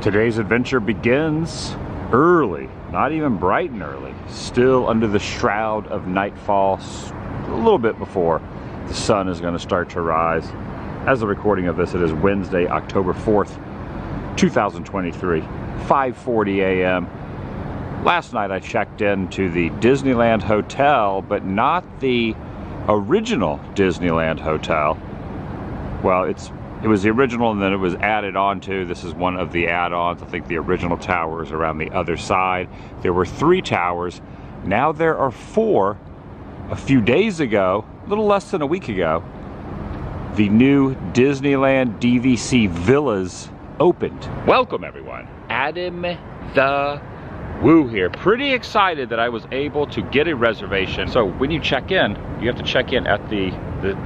Today's adventure begins early, not even bright and early, still under the shroud of nightfall, a little bit before the sun is going to start to rise. As the recording of this, it is Wednesday, October 4th, 2023, 5:40 a.m. Last night I checked into the Disneyland Hotel, but not the original Disneyland Hotel. Well, it was the original and then it was added on to. This is one of the add-ons. I think the original tower is around the other side. There were 3 towers. Now there are 4. A few days ago, a little less than a week ago, the new Disneyland DVC Villas opened. Welcome everyone. Adam the Woo here. Pretty excited that I was able to get a reservation. So when you check in, you have to check in at the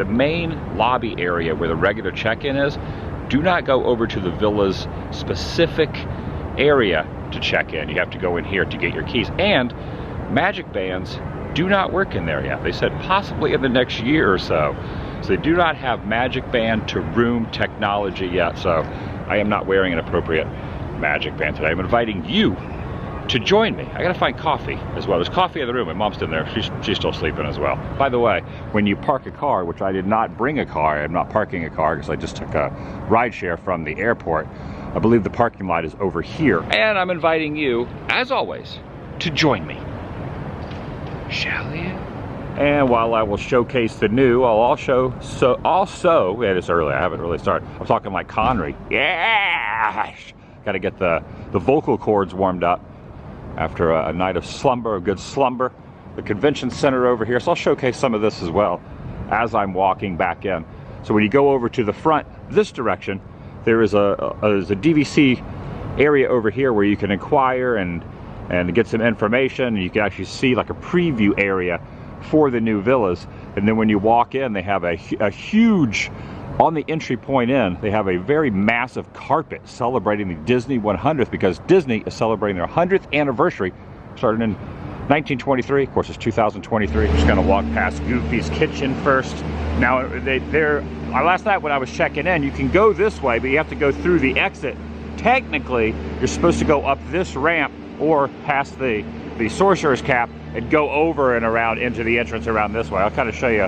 main lobby area where the regular check-in is. Do not go over to the villa's specific area to check in. You have to go in here to get your keys. And magic bands do not work in there yet. They said possibly in the next year or so. So they do not have magic band to room technology yet. So I am not wearing an appropriate magic band today. I'm inviting you to join me. I gotta find coffee as well. There's coffee in the room. My mom's in there. She's still sleeping as well. By the way, when you park a car, which I did not bring a car, I'm not parking a car because I just took a ride share from the airport. I believe the parking lot is over here. And I'm inviting you, as always, to join me. Shall you? And while I will showcase the new, I'll also, yeah, it's early, I haven't really started. I'm talking like Connery. Yeah! Gotta get the vocal cords warmed up after a night of slumber, a good slumber. The convention center over here, so I'll showcase some of this as well as I'm walking back in. So when you go over to the front, this direction, there is there's a DVC area over here where you can inquire and get some information. You can actually see like a preview area for the new villas. And then when you walk in, they have a huge, on the entry point in, they have a very massive carpet celebrating the Disney 100th, because Disney is celebrating their 100th anniversary, starting in 1923. Of course, it's 2023. Just gonna walk past Goofy's Kitchen first. Now, last night when I was checking in, you can go this way, but you have to go through the exit. Technically, you're supposed to go up this ramp or past the Sorcerer's Cap and go over and around into the entrance around this way. I'll kind of show you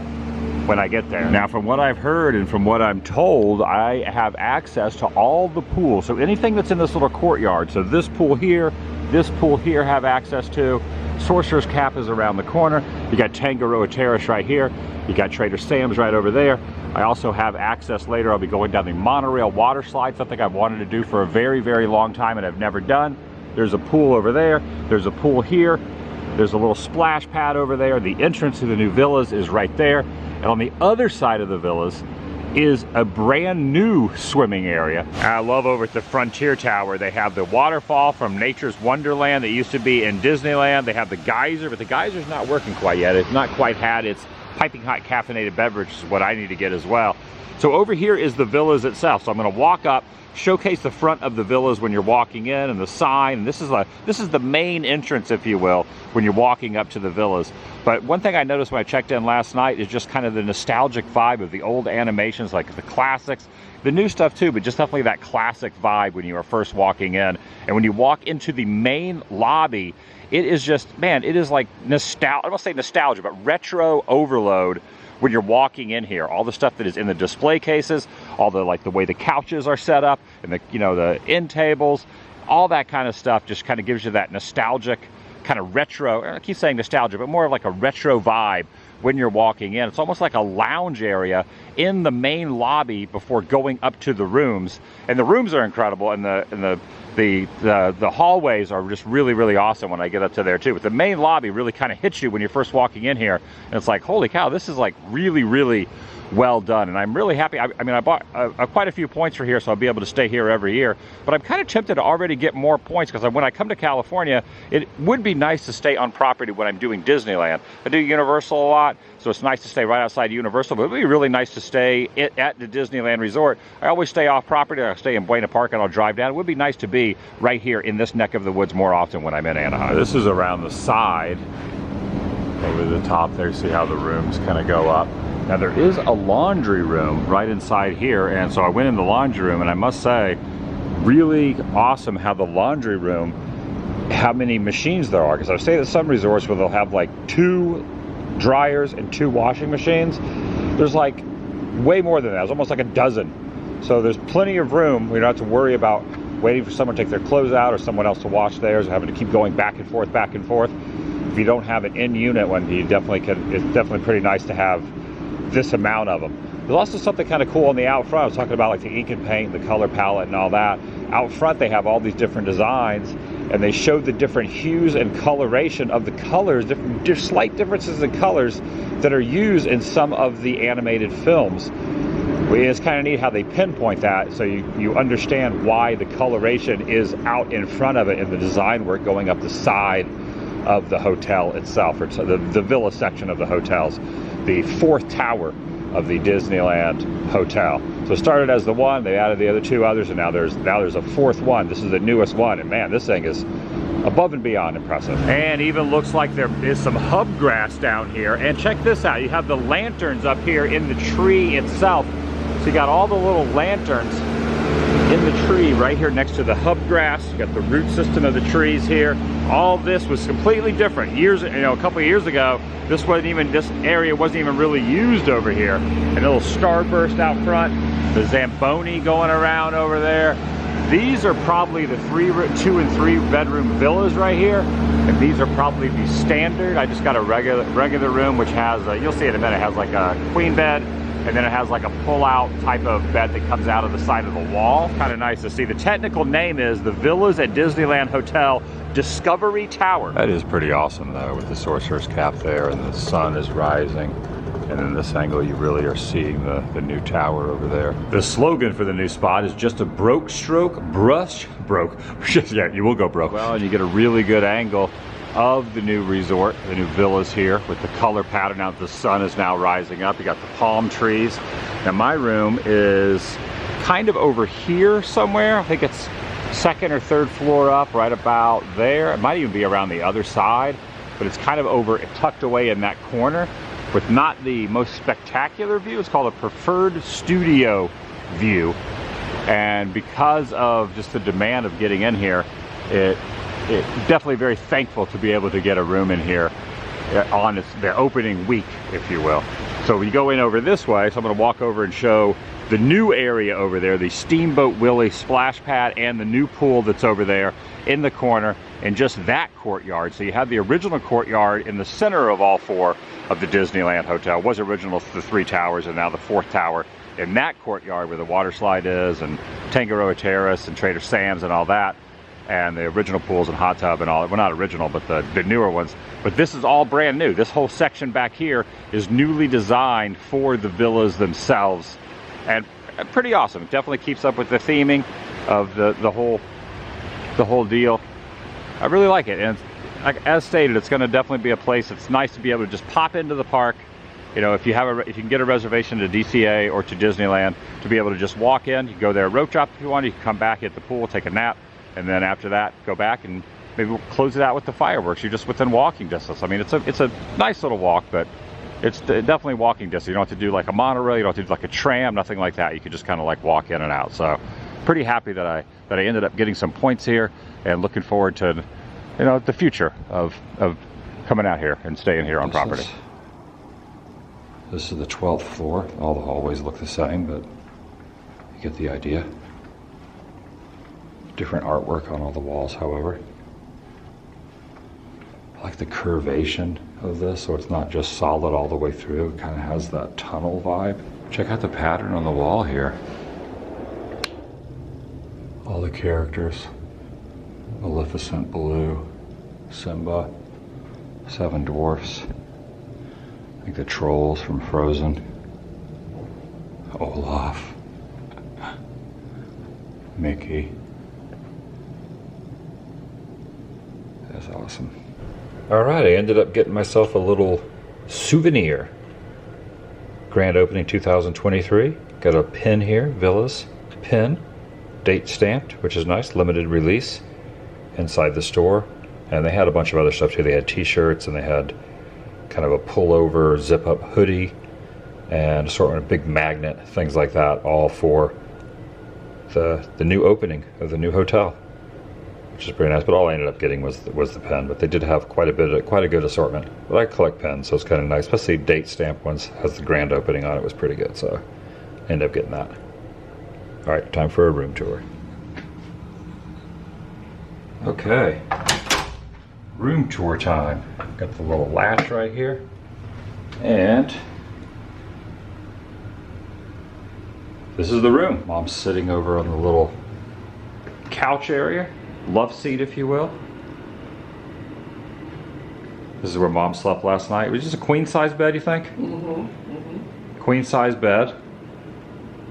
when I get there. Now, from what I've heard and from what I'm told, I have access to all the pools. So anything that's in this little courtyard. So this pool here have access to. Sorcerer's Cap is around the corner. You got Tangaroa Terrace right here. You got Trader Sam's right over there. I also have access later. I'll be going down the monorail water slide, something I've wanted to do for a very, very long time and I've never done. There's a pool over there. There's a pool here. There's a little splash pad over there. The entrance to the new villas is right there. And on the other side of the villas is a brand new swimming area. I love over at the Frontier Tower, they have the waterfall from Nature's Wonderland that used to be in Disneyland. They have the geyser, but the geyser's not working quite yet. It's not quite had its piping hot caffeinated beverage, is what I need to get as well. So over here is the villas itself. So I'm gonna walk up, showcase the front of the villas when you're walking in and the sign. And this is the main entrance, if you will, when you're walking up to the villas. But one thing I noticed when I checked in last night is just kind of the nostalgic vibe of the old animations, like the classics, the new stuff too, but just definitely that classic vibe when you are first walking in. And when you walk into the main lobby, it is just, man, it is like nostalgia. I don't want to say nostalgia, but retro overload. When you're walking in here, all the stuff that is in the display cases, all the the way the couches are set up, and the end tables, all that kind of stuff just kind of gives you that nostalgic kind of retro. I keep saying nostalgia, but more of like a retro vibe when you're walking in. It's almost like a lounge area in the main lobby before going up to the rooms, and the rooms are incredible, and the hallways are just really, really awesome when I get up to there too. But the main lobby really kind of hits you when you're first walking in here, and it's like, holy cow, this is like really, really well done. And I'm really happy. I mean, I bought quite a few points for here, so I'll be able to stay here every year. But I'm kind of tempted to already get more points, because when I come to California, it would be nice to stay on property when I'm doing Disneyland. I do Universal a lot, so it's nice to stay right outside Universal, but it would be really nice to stay at the Disneyland Resort. I always stay off property. I'll stay in Buena Park and I'll drive down. It would be nice to be right here in this neck of the woods more often when I'm in Anaheim. This is around the side, over the top there. See how the rooms kind of go up. Now there is a laundry room right inside here, and so I went in the laundry room, and I must say, really awesome how the laundry room, how many machines there are. Because I've stayed at some resorts where they'll have like 2 dryers and 2 washing machines. There's like way more than that. It's almost like a dozen. So there's plenty of room. We don't have to worry about waiting for someone to take their clothes out or someone else to wash theirs, or having to keep going back and forth, back and forth. If you don't have an in-unit one, you definitely can. It's definitely pretty nice to have this amount of them. There's also something kind of cool on the out front. I was talking about like the ink and paint, the color palette and all that. Out front they have all these different designs, and they showed the different hues and coloration of the colors, different slight differences in colors that are used in some of the animated films. It's kind of neat how they pinpoint that, so you understand why the coloration is out in front of it in the design work going up the side of the hotel itself, or the villa section of the hotels, the 4th tower of the Disneyland hotel. So it started as the one, they added the other 2 others, and now there's a 4th one. This is the newest one, and man, this thing is above and beyond impressive. And even looks like there is some hub grass down here. And check this out, you have the lanterns up here in the tree itself. So you got all the little lanterns in the tree right here next to the hub grass. You got the root system of the trees here. All this was completely different. A couple of years ago, this area wasn't even really used over here. And a little starburst out front, the Zamboni going around over there. These are probably the 2 and 3 bedroom villas right here. And these are probably the standard. I just got a regular room, which has, you'll see in a minute, has like a queen bed. And then it has like a pull-out type of bed that comes out of the side of the wall. Kind of nice to see. The technical name is the Villas at Disneyland Hotel Discovery Tower. That is pretty awesome though, with the Sorcerer's Cap there, and the sun is rising. And in this angle, you really are seeing the new tower over there. The slogan for the new spot is just a broke stroke, brush broke. Yeah, you will go broke. Well, and you get a really good angle of the new resort, the new villas here, with the color pattern. Now the sun is now rising up. You got the palm trees. Now my room is kind of over here somewhere. I think it's 2nd or 3rd floor up, right about there. It might even be around the other side, but it's kind of tucked away in that corner with not the most spectacular view. It's called a preferred studio view. And because of just the demand of getting in here, it definitely very thankful to be able to get a room in here on their opening week, if you will. So we go in over this way, so I'm going to walk over and show the new area over there, the Steamboat Willie splash pad and the new pool that's over there in the corner, and just that courtyard. So you have the original courtyard in the center of all 4 of the Disneyland Hotel. It was original to the 3 towers, and now the 4th tower in that courtyard where the Waterslide is, and Tangaroa Terrace and Trader Sam's and all that. And the original pools and hot tub and all, well, not original, but the newer ones. But this is all brand new. This whole section back here is newly designed for the villas themselves, and pretty awesome. It definitely keeps up with the theming of the whole deal. I really like it, and as stated, it's going to definitely be a place that's nice to be able to just pop into the park. You know, if you can get a reservation to DCA or to Disneyland, to be able to just walk in. You can go there, rope drop if you want. You can come back, hit the pool, take a nap. And then after that, go back and maybe we'll close it out with the fireworks. You're just within walking distance. I mean, it's a nice little walk, but it's definitely walking distance. You don't have to do like a monorail. You don't have to do like a tram, nothing like that. You can just kind of like walk in and out. So pretty happy that I ended up getting some points here, and looking forward to, you know, the future of coming out here and staying here on property. This is the 12th floor. All the hallways look the same, but you get the idea. Different artwork on all the walls, however. I like the curvation of this, so it's not just solid all the way through. It kind of has that tunnel vibe. Check out the pattern on the wall here. All the characters. Maleficent, Baloo, Simba, 7 Dwarfs. I think the trolls from Frozen. Olaf. Mickey. That's awesome. All right, I ended up getting myself a little souvenir. Grand opening 2023. Got a pin here, Villas pin, date stamped, which is nice. Limited release inside the store, and they had a bunch of other stuff too. They had T-shirts, and they had kind of a pullover, zip-up hoodie, and sort of a big magnet, things like that, all for the new opening of the new hotel, which is pretty nice. But all I ended up getting was the pen. But they did have quite a good assortment. But I collect pens, so it's kind of nice. Especially date stamp ones. Has the grand opening on it. Was pretty good, so I ended up getting that. All right, time for a room tour. Okay, room tour time. Got the little latch right here, and this is the room. Mom's sitting over on the little couch area, love seat if you will. This is where Mom slept last night. It was just a queen size bed, you think? Queen size bed.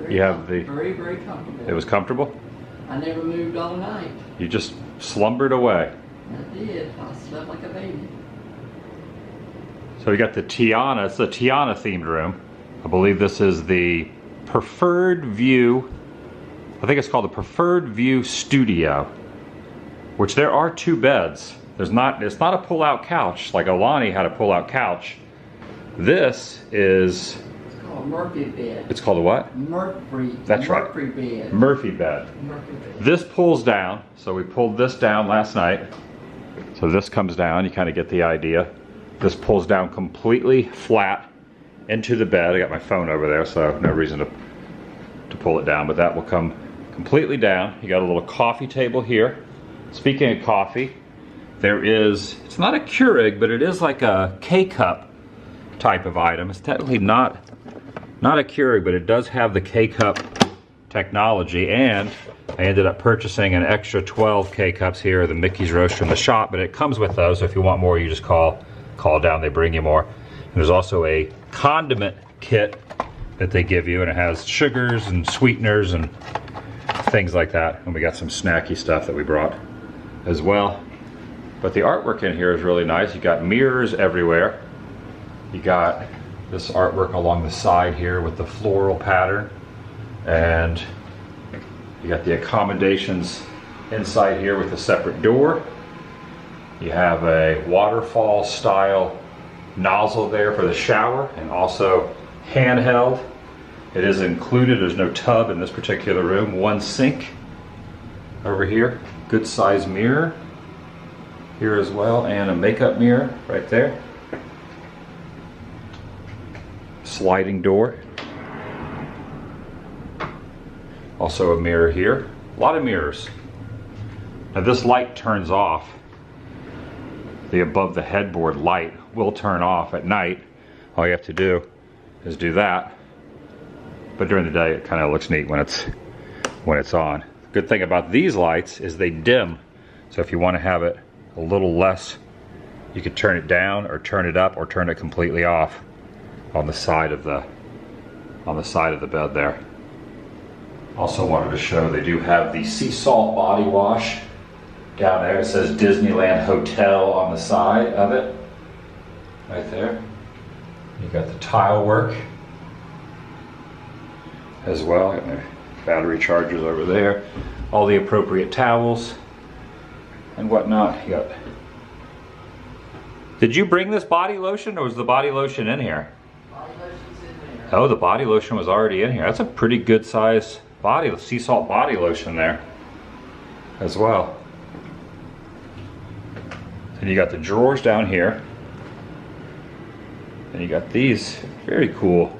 You have the very comfortable. It was comfortable? I never moved all night. You just slumbered away. I did. I slept like a baby. So we got the Tiana. It's the Tiana themed room. I believe this is the Preferred View. I think it's called the Preferred View Studio, which there are 2 beds. It's not a pull-out couch like Alani had a pull-out couch. This is Murphy bed. It's called a what? Murphy. That's right. Murphy bed. Murphy bed. Murphy bed. This pulls down, so we pulled this down last night. So this comes down, you kind of get the idea. This pulls down completely flat into the bed. I got my phone over there, so no reason to pull it down, but that will come completely down. You got a little coffee table here. Speaking of coffee, it's not a Keurig, but it is like a K-cup type of item. It's technically not a Keurig, but it does have the K-cup technology, and I ended up purchasing an extra 12 K-cups here, the Mickey's Roast from the shop, but it comes with those, so if you want more, you just call down, they bring you more. And there's also a condiment kit that they give you, and it has sugars and sweeteners and things like that, and we got some snacky stuff that we brought as well. But the artwork in here is really nice. You got mirrors everywhere. You got this artwork along the side here with the floral pattern, and you got the accommodations inside here with a separate door. You have a waterfall style nozzle there for the shower, and also handheld. It is included, there's no tub in this particular room. 1 sink over here, good size mirror here as well, and a makeup mirror right there. Sliding door. Also a mirror here. A lot of mirrors. Now this light turns off. The above the headboard light will turn off at night. All you have to do is do that. But during the day it kind of looks neat when it's on. Good thing about these lights is they dim. So if you want to have it a little less, you could turn it down or turn it up or turn it completely off on the side of the bed there. Also wanted to show they do have the sea salt body wash down there. It says Disneyland Hotel on the side of it, right there. You got the tile work as well. Got my battery chargers over there. All the appropriate towels and whatnot. You got. Did you bring this body lotion, or was the body lotion in here? Body lotion's in there. Oh, the body lotion was already in here. That's a pretty good size sea salt body lotion there as well. And you got the drawers down here. And you got these very cool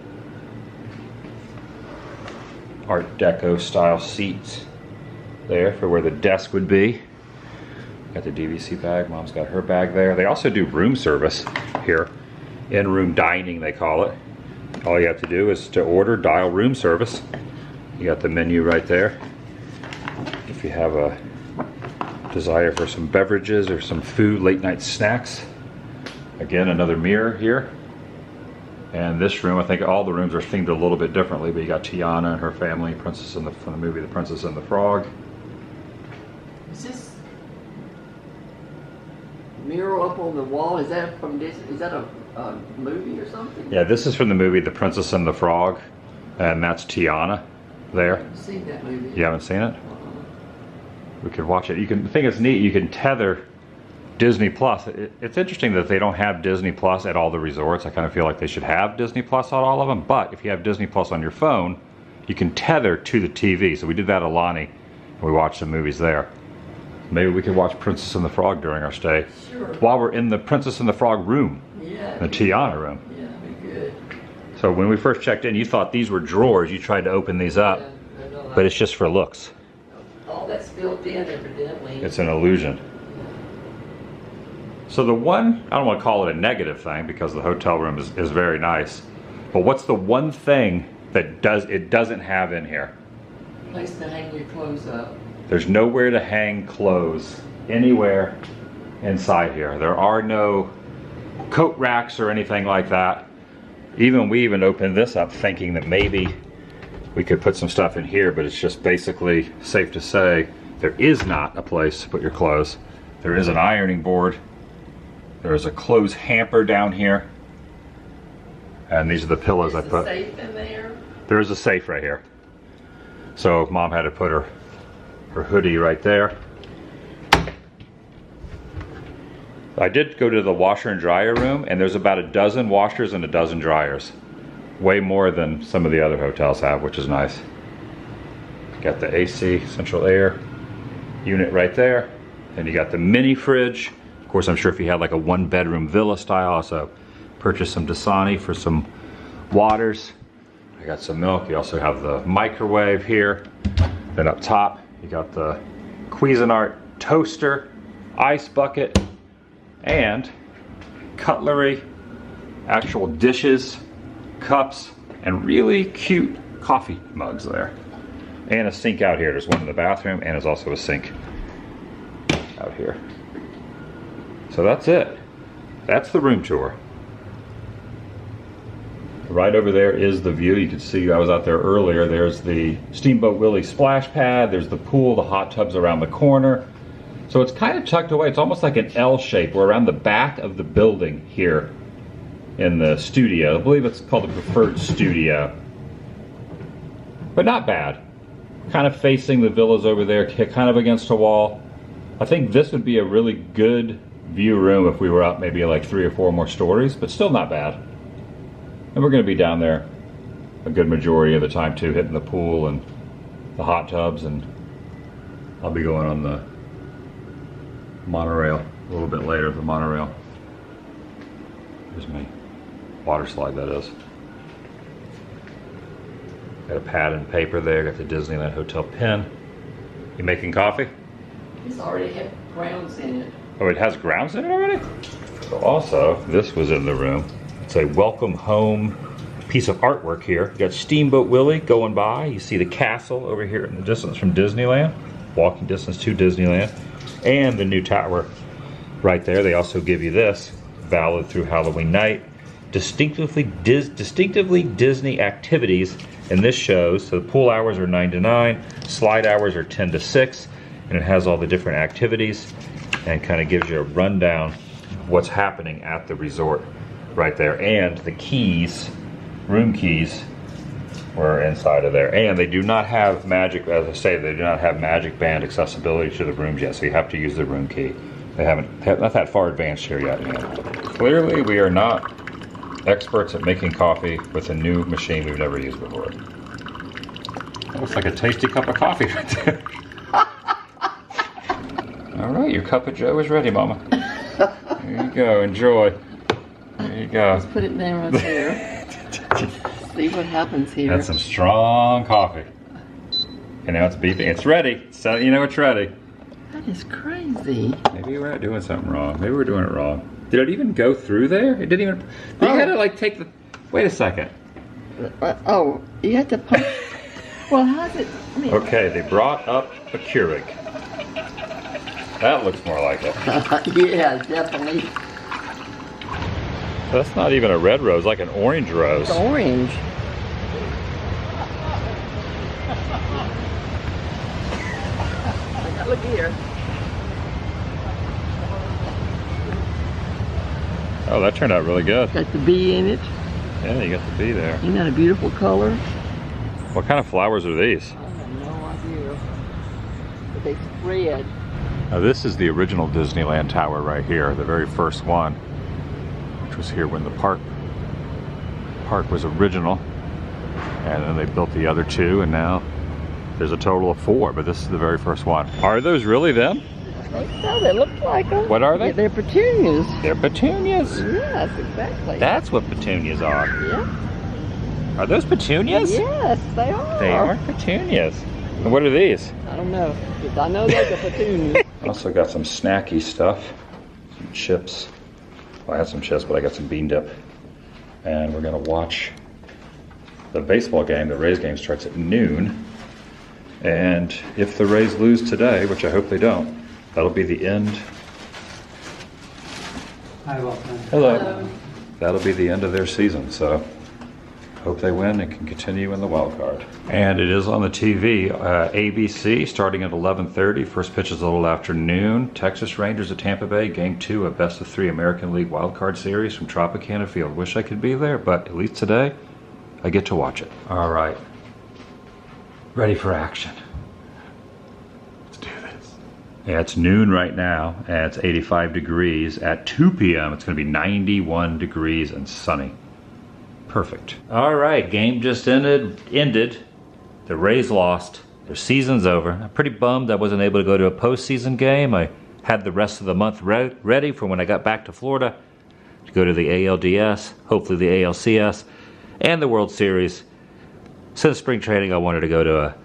Art Deco style seats there for where the desk would be. Got the DVC bag, Mom's got her bag there. They also do room service here. In-room dining, they call it. All you have to do is to order, dial room service. You got the menu right there. If you have a desire for some beverages or some food, late night snacks. Again, another mirror here. And this room, I think all the rooms are themed a little bit differently, but you got Tiana and her family, from the movie The Princess and the Frog. Is this mural up on the wall? Is that from this? Is that a movie or something? Yeah, this is from the movie The Princess and the Frog, and that's Tiana there. I haven't seen that movie. You haven't seen it? We could watch it. The thing that's neat, you can tether Disney Plus. It's interesting that they don't have Disney Plus at all the resorts. I kind of feel like they should have Disney Plus on all of them, but if you have Disney Plus on your phone, you can tether to the TV. So we did that at Alani, and we watched some movies there. Maybe we could watch Princess and the Frog during our stay. Sure. While we're in the Princess and the Frog room. Yeah. The Tiana room. Yeah, that'd be good. So when we first checked in, you thought these were drawers. You tried to open these up, but it's just for looks. All that's built in, evidently. It's an illusion. So the one, I don't want to call it a negative thing because the hotel room is very nice, but what's the one thing that it doesn't have in here? Place to hang your clothes up. There's nowhere to hang clothes anywhere inside here. There are no coat racks or anything like that. We even opened this up thinking that maybe we could put some stuff in here, but it's just basically safe to say there is not a place to put your clothes. There is an ironing board. There is a clothes hamper down here. And these are the pillows I put. Is a safe in there? There is a safe right here. So Mom had to put her hoodie right there. I did go to the washer and dryer room, and there's about a dozen washers and a dozen dryers. Way more than some of the other hotels have, which is nice. Got the AC central air unit right there. And you got the mini fridge. Of course, I'm sure if you had like a 1-bedroom villa style, also purchase some Dasani for some waters. I got some milk. You also have the microwave here. Then up top, you got the Cuisinart toaster, ice bucket, and cutlery, actual dishes, cups, and really cute coffee mugs there. And a sink out here. There's one in the bathroom, and there's also a sink out here. So that's it. That's the room tour. Right over there is the view. You can see I was out there earlier. There's the Steamboat Willie splash pad. There's the pool, the hot tubs around the corner. So it's kind of tucked away. It's almost like an L shape. We're around the back of the building here in the studio. I believe it's called the Preferred Studio. But not bad. Kind of facing the villas over there, kind of against a wall. I think this would be a really good view room if we were up maybe like 3 or 4 more stories, but still not bad. And we're going to be down there a good majority of the time too, hitting the pool and the hot tubs, and I'll be going on the monorail a little bit later, the monorail. Here's me. Waterslide, that is. Got a pad and paper there, got the Disneyland Hotel pin. You making coffee? It's already had grounds in it. Oh, it has grounds in it already? So also, this was in the room. It's a welcome home piece of artwork here. You got Steamboat Willie going by. You see the castle over here in the distance from Disneyland. Walking distance to Disneyland. And the new tower right there. They also give you this, valid through Halloween night. Distinctively Disney activities, and this shows, so the pool hours are 9 to 9, slide hours are 10 to 6, and it has all the different activities and kind of gives you a rundown of what's happening at the resort right there. And the keys, room keys, were inside of there. And they do not have magic, as I say, they do not have Magic Band accessibility to the rooms yet, so you have to use the room key. They haven't, not that far advanced here yet. Clearly, we are not experts at making coffee with a new machine we've never used before. That looks like a tasty cup of coffee right there. All right, your cup of joe is ready, Mama. There you go, enjoy. There you go. Let's put it down right there. See what happens here. That's some strong coffee. And now it's beeping. It's ready. So you know it's ready. That is crazy. Maybe we're not doing something wrong. Maybe we're doing it wrong. Did it even go through there? It didn't even. You had to like take the. Wait a second. Oh, you had to punch. Well, how's it? I mean, Okay, they brought up a Keurig. That looks more like it. yeah, definitely. That's not even a red rose, like an orange rose. It's orange. Look here. Oh, that turned out really good. Got the bee in it. Yeah, you got the bee there. Isn't that a beautiful color? What kind of flowers are these? I have no idea. But they spread. Now this is the original Disneyland Tower right here, the very first one, which was here when the park was original. and then they built the other 2, and now there's a total of 4, but this is the very first one. Are those really them? I think so. They look like them. What are they? Yeah, they're petunias. They're petunias. Yes, exactly. That's what petunias are. Yeah. Are those petunias? Yes, they are. They are petunias. And what are these? I don't know. I know they're the petunias. Also got some snacky stuff. Some chips. Well, I had some chips, but I got some bean dip. And we're gonna watch the baseball game. The Rays game starts at noon. And if the Rays lose today, which I hope they don't, that'll be the end. Hi, welcome. Hello. That'll be the end of their season, so hope they win and can continue in the wild card. And it is on the TV, ABC, starting at 11:30. First pitch is a little after noon. Texas Rangers at Tampa Bay, Game 2 of Best of 3 American League Wild Card Series from Tropicana Field. Wish I could be there, but at least today, I get to watch it. All right. Ready for action. Let's do this. Yeah, it's noon right now, and it's 85 degrees. At 2 p.m., it's going to be 91 degrees and sunny. Perfect. All right, game just ended. The Rays lost. Their season's over. I'm pretty bummed I wasn't able to go to a postseason game. I had the rest of the month ready for when I got back to Florida to go to the ALDS, hopefully the ALCS, and the World Series. Since spring training, I wanted to go to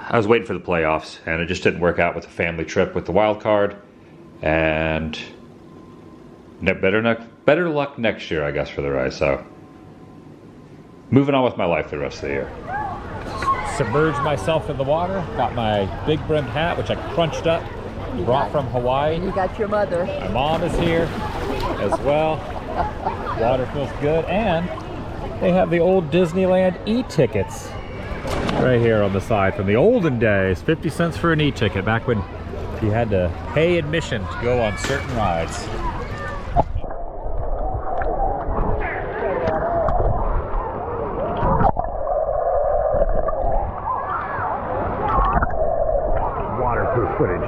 I was waiting for the playoffs, and it just didn't work out with the family trip with the wild card. And better luck next year, I guess, for the Rays. So, moving on with my life the rest of the year. Submerged myself in the water. Got my big brimmed hat, which I crunched up, brought from Hawaii. You got your mother. My mom is here as well. Water feels good, and they have the old Disneyland e-tickets right here on the side from the olden days. 50 cents for an e-ticket, back when you had to pay admission to go on certain rides. Waterproof footage.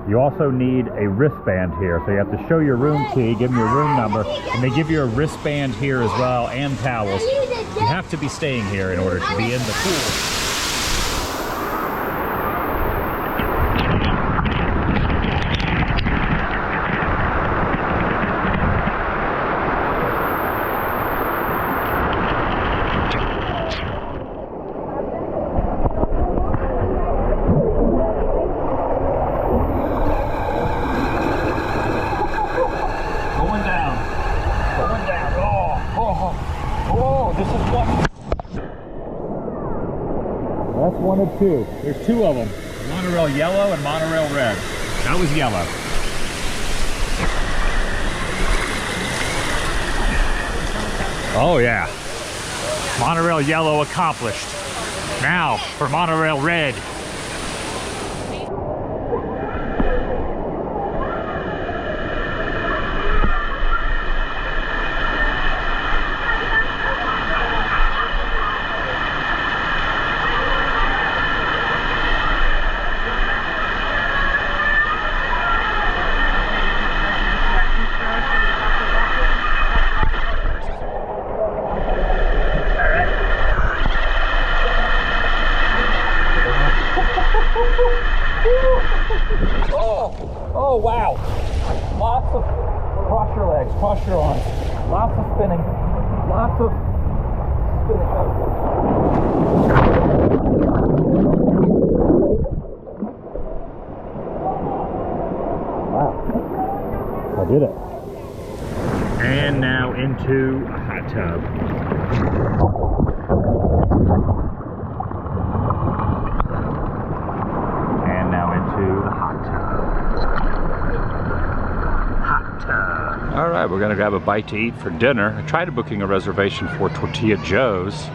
You also need a wristband here, so you have to show your room key, give them your room number, and they give you a wristband here as well, and towels. You have to be staying here in order to be in the pool. That's one of two. There's two of them. Monorail yellow and monorail red. That was yellow. Oh yeah. Monorail yellow accomplished. Now for monorail red. Oh wow! Lots of cross your legs, cross your arms. Lots of spinning. Lots of spinning. Wow! I did it. And now into a hot tub. All right, we're gonna grab a bite to eat for dinner. I tried booking a reservation for Tortilla Joe's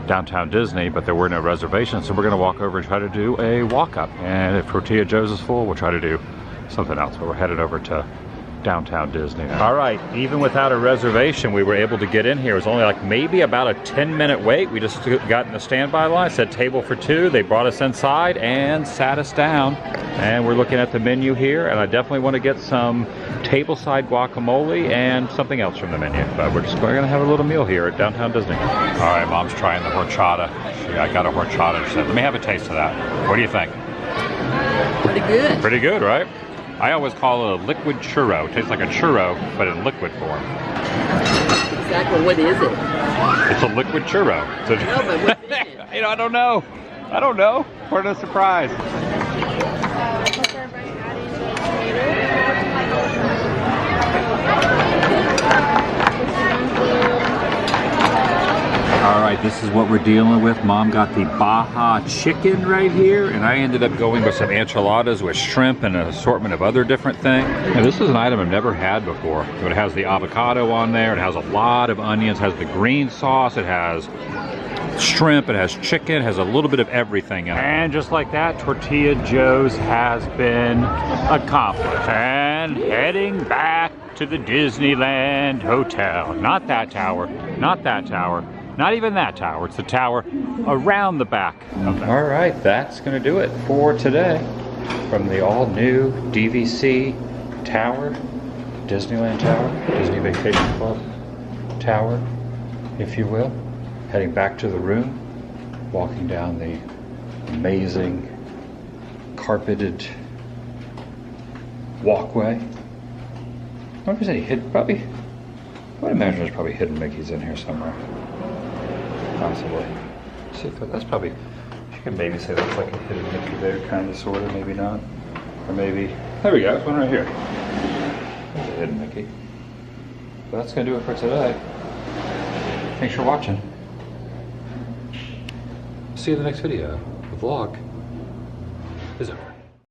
downtown Disney, but there were no reservations, so we're gonna walk over and try to do a walk-up. And if Tortilla Joe's is full, we'll try to do something else. But we're headed over to downtown Disneyland. All right, even without a reservation, we were able to get in here. It was only like maybe about a 10-minute wait. We just got in the standby line, said table for 2. They brought us inside and sat us down. And we're looking at the menu here, and I definitely want to get some tableside guacamole and something else from the menu. But we're just going to have a little meal here at downtown Disney. All right, Mom's trying the horchata. I got a horchata. She said, let me have a taste of that. What do you think? Pretty good. Pretty good, right? I always call it a liquid churro. It tastes like a churro, but in liquid form. Exactly, what is it? It's a liquid churro. So, No, but what's in it? you know, I don't know. I don't know. What a surprise. All right, this is what we're dealing with. Mom got the Baja chicken right here, and I ended up going with some enchiladas with shrimp and an assortment of other different things. Now, this is an item I've never had before. It has the avocado on there. It has a lot of onions. It has the green sauce. It has shrimp. It has chicken. It has a little bit of everything in it. And just like that, Tortilla Joe's has been accomplished. And heading back to the Disneyland Hotel. Not that tower. Not that tower. Not even that tower. It's the tower around the back of that. All right, that's going to do it for today. From the all-new DVC Tower, Disneyland Tower, Disney Vacation Club Tower, if you will. Heading back to the room, walking down the amazing carpeted walkway. I wonder if there's any hidden, probably, I would imagine there's probably hidden Mickeys in here somewhere. Possibly. See if that's probably, you can maybe say that's like a hidden Mickey there, kind of, sort of, maybe not. Or maybe, there we go, there's one right here. There's a hidden Mickey. But that's going to do it for today. Thanks for watching. See you in the next video. The vlog is over.